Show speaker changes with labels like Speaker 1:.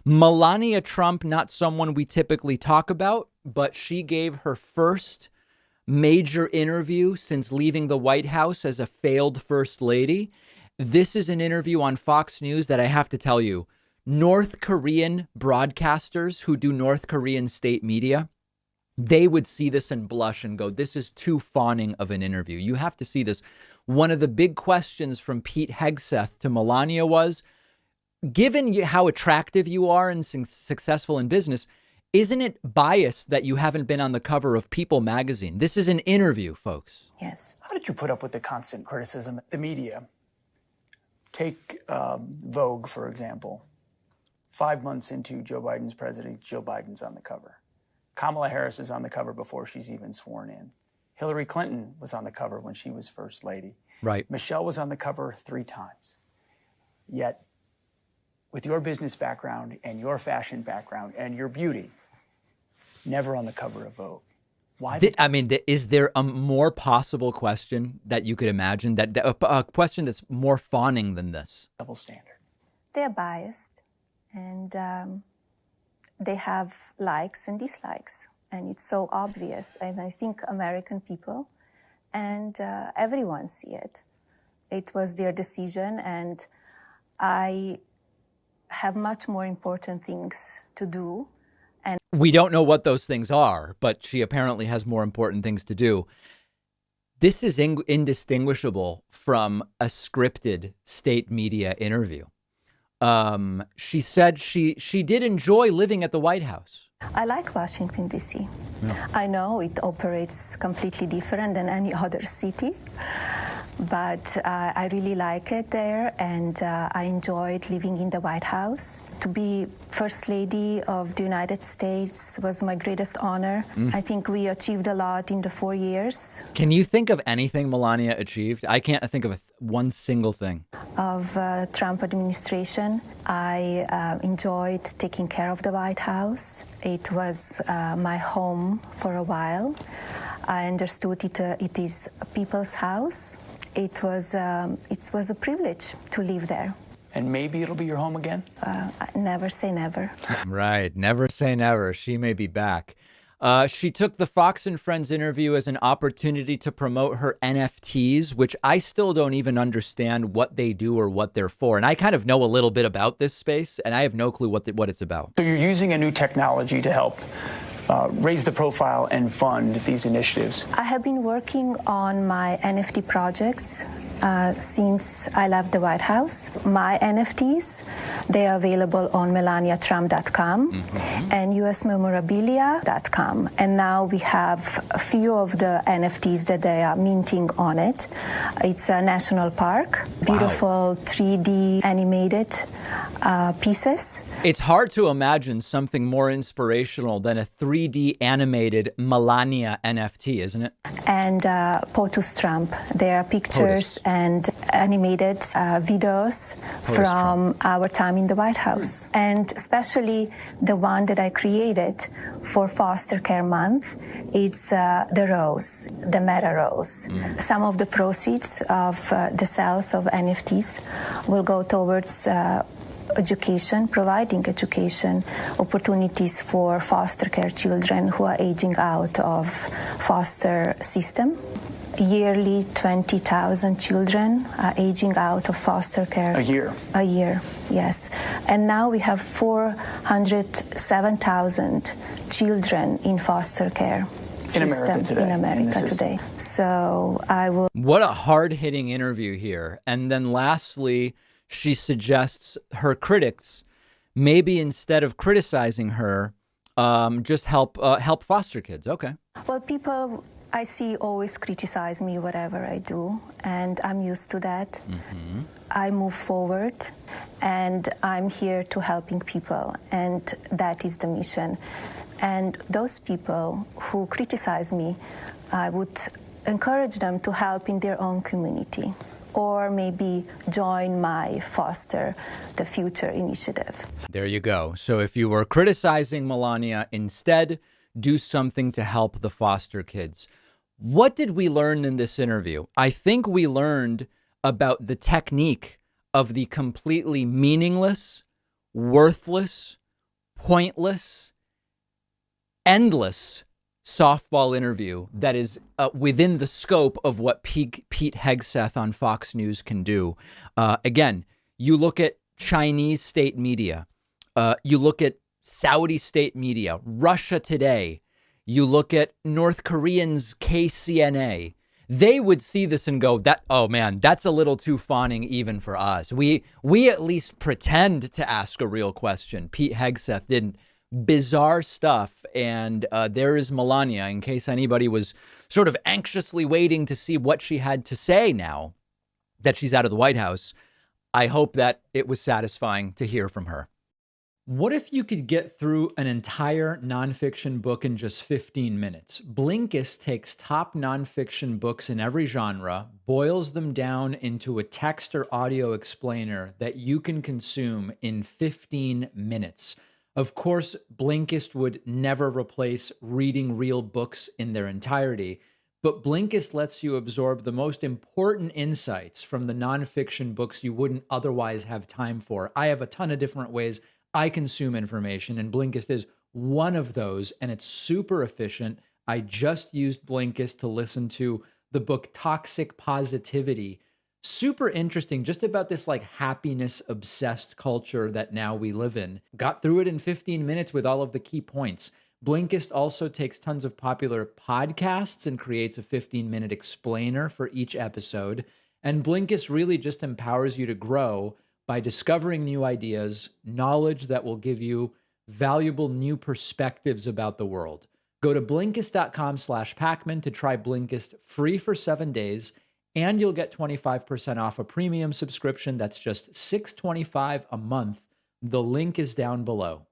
Speaker 1: Melania Trump, not someone we typically talk about, but she gave her first major interview since leaving the White House as a failed first lady. This is an interview on Fox News that I have to tell you, North Korean broadcasters who do North Korean state media, they would see this and blush and go, this is too fawning of an interview. You have to see this. One of the big questions from Pete Hegseth to Melania was, given how attractive you are and successful in business, isn't it biased that you haven't been on the cover of People magazine? This is an interview, folks.
Speaker 2: Yes.
Speaker 3: How did you put up with the constant criticism? The media. Take Vogue, for example. 5 months into Joe Biden's presidency, Joe Biden's on the cover. Kamala Harris is on the cover before she's even sworn in. Hillary Clinton was on the cover when she was first lady.
Speaker 1: Right.
Speaker 3: Michelle was on the cover 3 times. Yet, with your business background and your fashion background and your beauty, never on the cover of Vogue. Why?
Speaker 1: I mean, is there a more possible question that you could imagine, that a question that's more fawning than this?
Speaker 3: Double standard.
Speaker 2: They're biased, and they have likes and dislikes, and it's so obvious. And I think American people and everyone see it. It was their decision, and I have much more important things to do. And
Speaker 1: we don't know what those things are, but she apparently has more important things to do. This is indistinguishable from a scripted state media interview. She said she did enjoy living at the White House.
Speaker 2: I like Washington, D.C.
Speaker 1: Yeah.
Speaker 2: I know it operates completely different than any other city, but I really like it there, and I enjoyed living in the White House. To be First Lady of the United States was my greatest honor. I think we achieved a lot in the 4 years.
Speaker 1: Can you think of anything Melania achieved? I can't think of one single thing.
Speaker 2: Of Trump administration, I enjoyed taking care of the White House. It was my home for a while. I understood it is a people's house. It was a privilege to live there.
Speaker 3: And maybe it'll be your home again?
Speaker 2: Never say never.
Speaker 1: Right. Never say never. She may be back. She took the Fox and Friends interview as an opportunity to promote her NFTs, which I still don't even understand what they do or what they're for. And I kind of know a little bit about this space, and I have no clue what it's about.
Speaker 3: So you're using a new technology to help raise the profile and fund these initiatives.
Speaker 2: I have been working on my NFT projects since I left the White House. My NFTs, they are available on melaniatrump.com and usmemorabilia.com. And now we have a few of the NFTs that they are minting on it. It's a national park, beautiful 3D animated pieces.
Speaker 1: It's hard to imagine something more inspirational than a 3D animated Melania NFT, isn't it?
Speaker 2: And POTUS Trump. There are pictures and animated videos from our time in the White House. And especially the one that I created for Foster Care Month, it's the rose, the meta rose. Some of the proceeds of the sales of NFTs will go towards education, providing education opportunities for foster care children who are aging out of foster system. Yearly, 20,000 children are aging out of foster care.
Speaker 3: A year?
Speaker 2: A year, yes. And now we have 407,000 children in foster care system in America today. So I will...
Speaker 1: What a hard-hitting interview here. And then lastly, she suggests her critics, maybe instead of criticizing her, just help foster kids. Okay.
Speaker 2: Well, people I see always criticize me whatever I do, and I'm used to that. I move forward, and I'm here to helping people, and that is the mission. And those people who criticize me, I would encourage them to help in their own community, or maybe join my Foster the Future initiative.
Speaker 1: There you go. So if you were criticizing Melania, instead do something to help the foster kids. What did we learn in this interview? I think we learned about the technique of the completely meaningless, worthless, pointless, endless softball interview that is within the scope of what Pete Hegseth on Fox News can do. Again, you look at Chinese state media, you look at Saudi state media, Russia Today, you look at North Koreans' KCNA. They would see this and go, "That, oh man, that's a little too fawning even for us. We at least pretend to ask a real question." Pete Hegseth didn't. Bizarre stuff. And there is Melania, in case anybody was sort of anxiously waiting to see what she had to say now that she's out of the White House. I hope that it was satisfying to hear from her. What if you could get through an entire nonfiction book in just 15 minutes? Blinkist takes top nonfiction books in every genre, boils them down into a text or audio explainer that you can consume in 15 minutes. Of course, Blinkist would never replace reading real books in their entirety, but Blinkist lets you absorb the most important insights from the nonfiction books you wouldn't otherwise have time for. I have a ton of different ways I consume information, and Blinkist is one of those, and it's super efficient. I just used Blinkist to listen to the book Toxic Positivity. Super interesting, just about this like happiness obsessed culture that now we live in. Got through it in 15 minutes with all of the key points. Blinkist also takes tons of popular podcasts and creates a 15-minute explainer for each episode. And Blinkist really just empowers you to grow by discovering new ideas, knowledge that will give you valuable new perspectives about the world. Go to Blinkist.com/Pacman to try Blinkist free for 7 days. And you'll get 25% off a premium subscription that's just $6.25 a month. The link is down below.